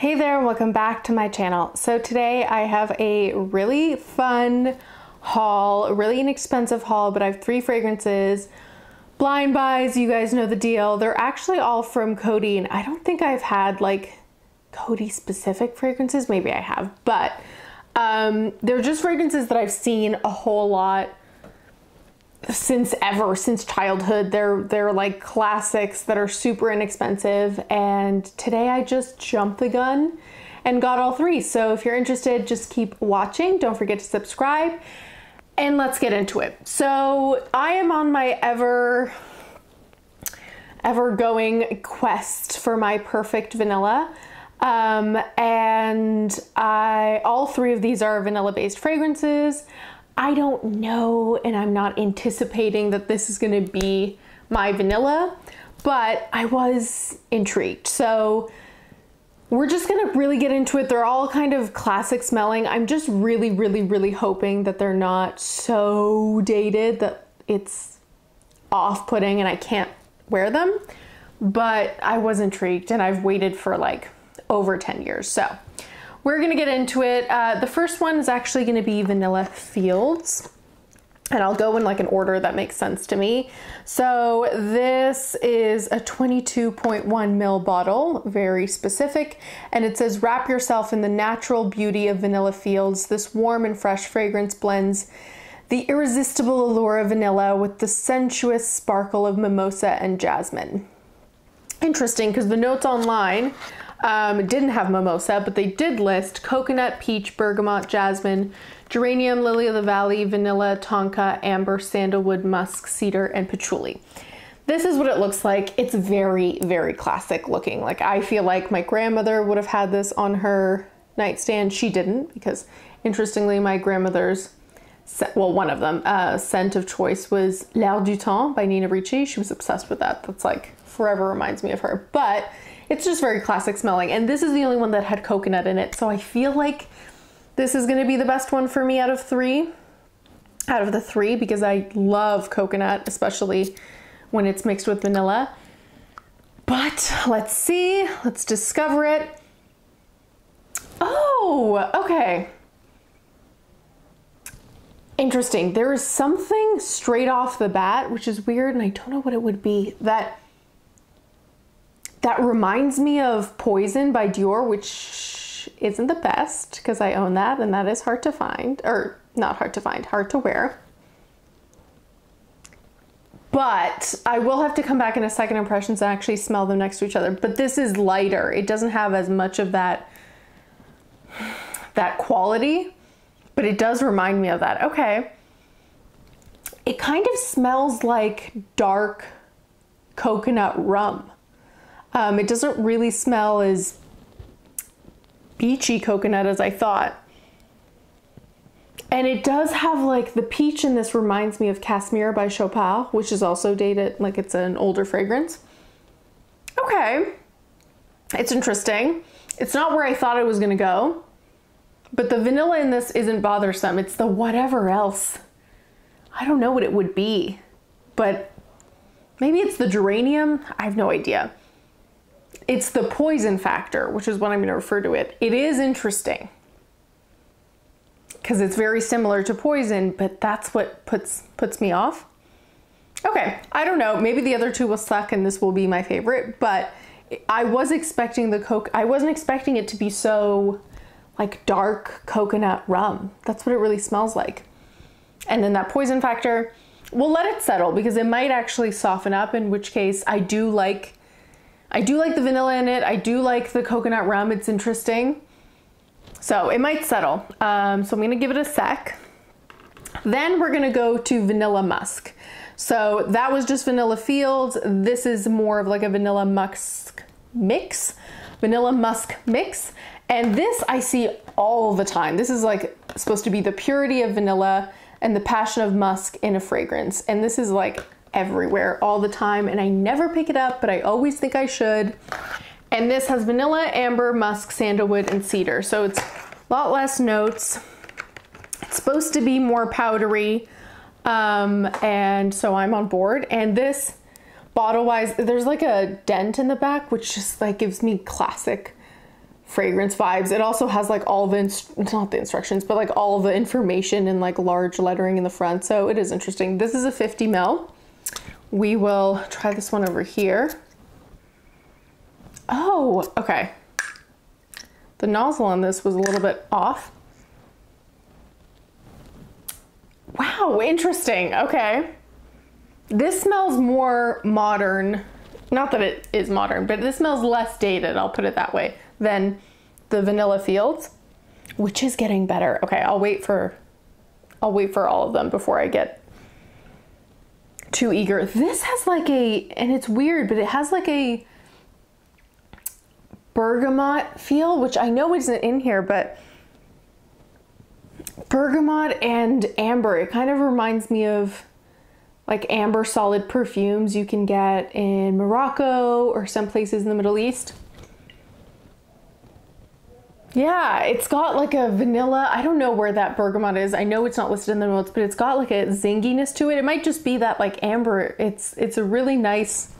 Hey there, welcome back to my channel. So today I have a really fun haul, a really inexpensive haul, but I have 3 fragrances. Blind buys, you guys know the deal. They're actually all from Coty, and I don't think I've had like Coty specific fragrances. Maybe I have, but they're just fragrances that I've seen a whole lot since childhood. They're like classics that are super inexpensive, and today I just jumped the gun and got all 3. So if you're interested, just keep watching. Don't forget to subscribe, and let's get into it. So I am on my ever going quest for my perfect vanilla. And all 3 of these are vanilla based fragrances. I don't know, and I'm not anticipating that this is going to be my vanilla, but I was intrigued. So we're just going to really get into it. They're all kind of classic smelling. I'm just really hoping that they're not so dated that it's off-putting and I can't wear them. But I was intrigued, and I've waited for like over 10 years. So we're gonna get into it. The first one is actually gonna be Vanilla Fields, and I'll go in like an order that makes sense to me. So this is a 22.1 ml bottle, very specific, and it says, wrap yourself in the natural beauty of Vanilla Fields. This warm and fresh fragrance blends the irresistible allure of vanilla with the sensuous sparkle of mimosa and jasmine. Interesting, because the notes online didn't have mimosa, but they did list coconut, peach, bergamot, jasmine, geranium, lily of the valley, vanilla, tonka, amber, sandalwood, musk, cedar, and patchouli. This is what it looks like. It's very classic looking. Like, I feel like my grandmother would have had this on her nightstand. She didn't, because interestingly, my grandmother's, well, one of them, scent of choice was L'air du Temps by Nina Ricci. She was obsessed with that. That's like forever reminds me of her. But it's just very classic smelling, and this is the only one that had coconut in it, so I feel like this is going to be the best one for me out of the 3, because I love coconut, especially when it's mixed with vanilla. But let's see, let's discover it. Oh, okay. Interesting. There is something straight off the bat, which is weird, and I don't know what it would be, that reminds me of Poison by Dior, which isn't the best because I own that, and that is hard to find, or not hard to find, hard to wear. But I will have to come back in a second impressions and actually smell them next to each other. But this is lighter. It doesn't have as much of that quality, but it does remind me of that. Okay. It kind of smells like dark coconut rum. It doesn't really smell as beachy coconut as I thought. And it does have like the peach in this reminds me of Casimir by Chopin, which is also dated, like it's an older fragrance. Okay. It's interesting. It's not where I thought it was gonna go, but the vanilla in this isn't bothersome. It's the whatever else. I don't know what it would be, but maybe it's the geranium. I have no idea. It's the poison factor, which is what I'm going to refer to it. It is interesting because it's very similar to poison, but that's what puts me off. Okay, I don't know. Maybe the other 2 will suck and this will be my favorite, but I was expecting I wasn't expecting it to be so like dark coconut rum. That's what it really smells like. And then that poison factor, we'll let it settle because it might actually soften up, in which case I do like the vanilla in it. I do like the coconut rum. It's interesting. So it might settle. So I'm going to give it a sec. Then we're going to go to Vanilla Musk. So that was just Vanilla Fields. This is more of like a Vanilla Musk mix. Vanilla Musk mix. And this I see all the time. This is like supposed to be the purity of vanilla and the passion of musk in a fragrance. And this is like everywhere all the time, and I never pick it up, but I always think I should. And this has vanilla, amber, musk, sandalwood, and cedar, so it's a lot less notes. It's supposed to be more powdery, and so I'm on board. And this bottle wise, there's like a dent in the back, which just like gives me classic fragrance vibes. It also has like all the, not the instructions, but like all the information in like large lettering in the front. So it is interesting. This is a 50 ml. We will try this one over here. Oh, okay. The nozzle on this was a little bit off. Wow, interesting. Okay. This smells more modern. Not that it is modern, but this smells less dated, I'll put it that way, than the Vanilla Fields, which is getting better. Okay, I'll wait for all of them before I get too eager. This has like a, and it's weird, but it has like a bergamot feel, which I know isn't in here, but bergamot and amber. It kind of reminds me of like amber solid perfumes you can get in Morocco or some places in the Middle East. Yeah, it's got like a vanilla. I don't know where that bergamot is. I know it's not listed in the notes, but it's got like a zinginess to it. It might just be that like amber. It's a really nice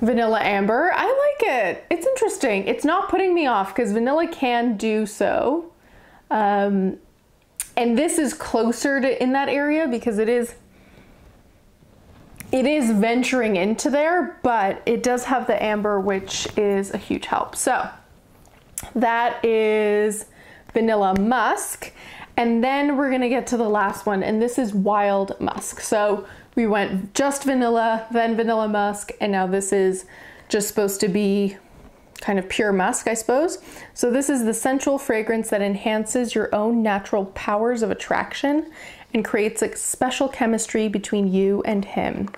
vanilla amber. I like it. It's interesting. It's not putting me off because vanilla can do so. And this is closer to in that area because it is venturing into there, but it does have the amber, which is a huge help. So that is Vanilla Musk. And then we're gonna get to the last one, and this is Wild Musk. So we went just vanilla, then Vanilla Musk, and now this is just supposed to be kind of pure musk, I suppose. So this is the sensual fragrance that enhances your own natural powers of attraction and creates a special chemistry between you and him.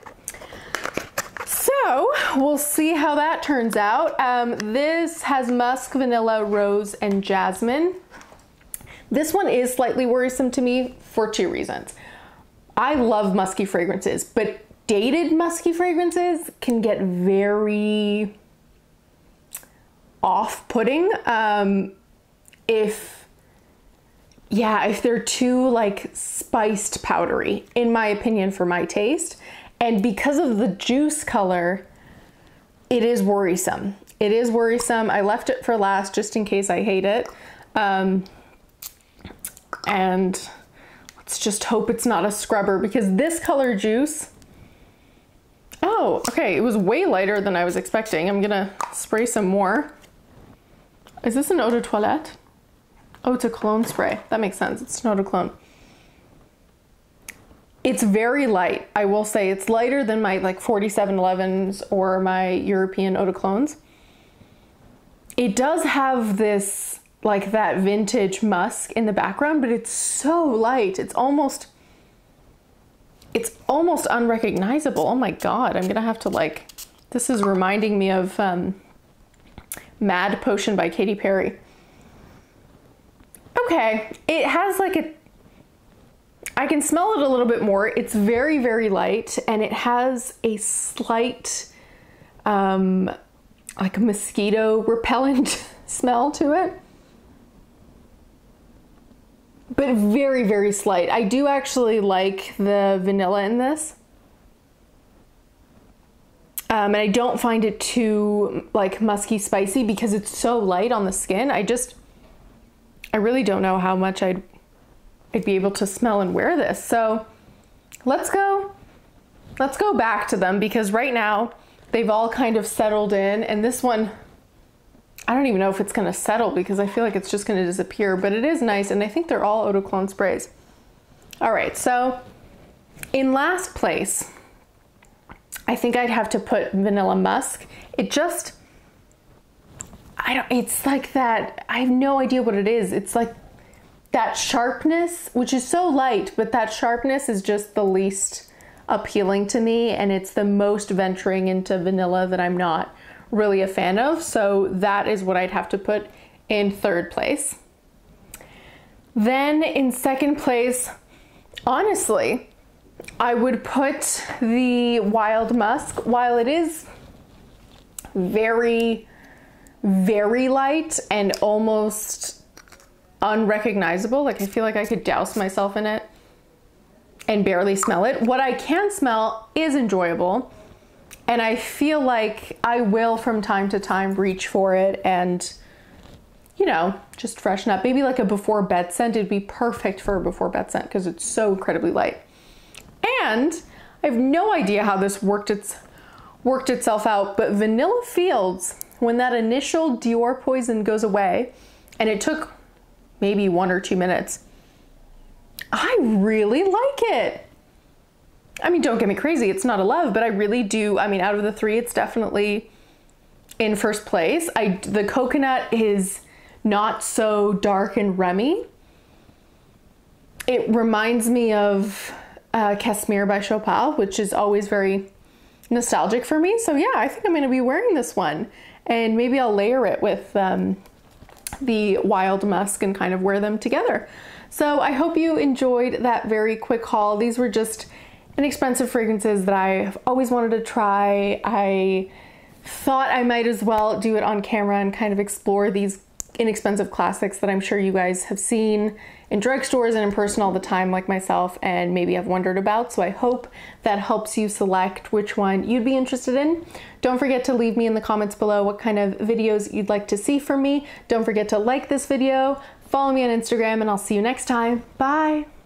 So we'll see how that turns out. This has musk, vanilla, rose, and jasmine. This one is slightly worrisome to me for two reasons. I love musky fragrances, but dated musky fragrances can get very off-putting if they're too like spiced powdery, in my opinion, for my taste. And because of the juice color, it is worrisome. It is worrisome. I left it for last just in case I hate it. And let's just hope it's not a scrubber, because this color juice, oh, okay, it was way lighter than I was expecting. I'm gonna spray some more. Is this an eau de toilette? Oh, it's a cologne spray. That makes sense. It's an eau de cologne. It's very light. I will say it's lighter than my like 4711s or my European eau de colognes. It does have this, like that vintage musk in the background, but it's so light. It's almost unrecognizable. Oh my God, I'm gonna have to like, this is reminding me of Mad Potion by Katy Perry. Okay, it has like I can smell it a little bit more. It's very, very light, and it has a slight, like a mosquito repellent smell to it. But very, very slight. I do actually like the vanilla in this. And I don't find it too like musky spicy because it's so light on the skin. I really don't know how much I'd be able to smell and wear this. So let's go back to them, because right now they've all kind of settled in, and this one, I don't even know if it's gonna settle because I feel like it's just gonna disappear, but it is nice, and I think they're all eau de cologne sprays. All right, so in last place, I think I'd have to put Vanilla Musk. It's like that, I have no idea what it is. It's like that sharpness, which is so light, but that sharpness is just the least appealing to me, and it's the most venturing into vanilla that I'm not really a fan of. So that is what I'd have to put in third place. Then in second place, honestly, I would put the Wild Musk. While it is very, very light and almost unrecognizable, like I feel like I could douse myself in it and barely smell it, what I can smell is enjoyable, And I feel like I will from time to time reach for it and, you know, just freshen up. Maybe like a before bed scent. It'd be perfect for a before bed scent because it's so incredibly light. And I have no idea how this worked itself out, but Vanilla Fields, when that initial Dior poison goes away, and it took maybe 1 or 2 minutes, I really like it. I mean, don't get me crazy, it's not a love, but I really do. I mean, out of the 3, it's definitely in first place. The coconut is not so dark and rummy. It reminds me of Casimir by Chopin, which is always very nostalgic for me. So yeah, I think I'm going to be wearing this one, and maybe I'll layer it with the Wild Musk and kind of wear them together. So I hope you enjoyed that very quick haul. These were just inexpensive fragrances that I have always wanted to try. I thought I might as well do it on camera and kind of explore these inexpensive classics that I'm sure you guys have seen in drugstores and in person all the time like myself, and maybe have wondered about. So I hope that helps you select which one you'd be interested in. Don't forget to leave me in the comments below what kind of videos you'd like to see from me. Don't forget to like this video, follow me on Instagram, and I'll see you next time. Bye!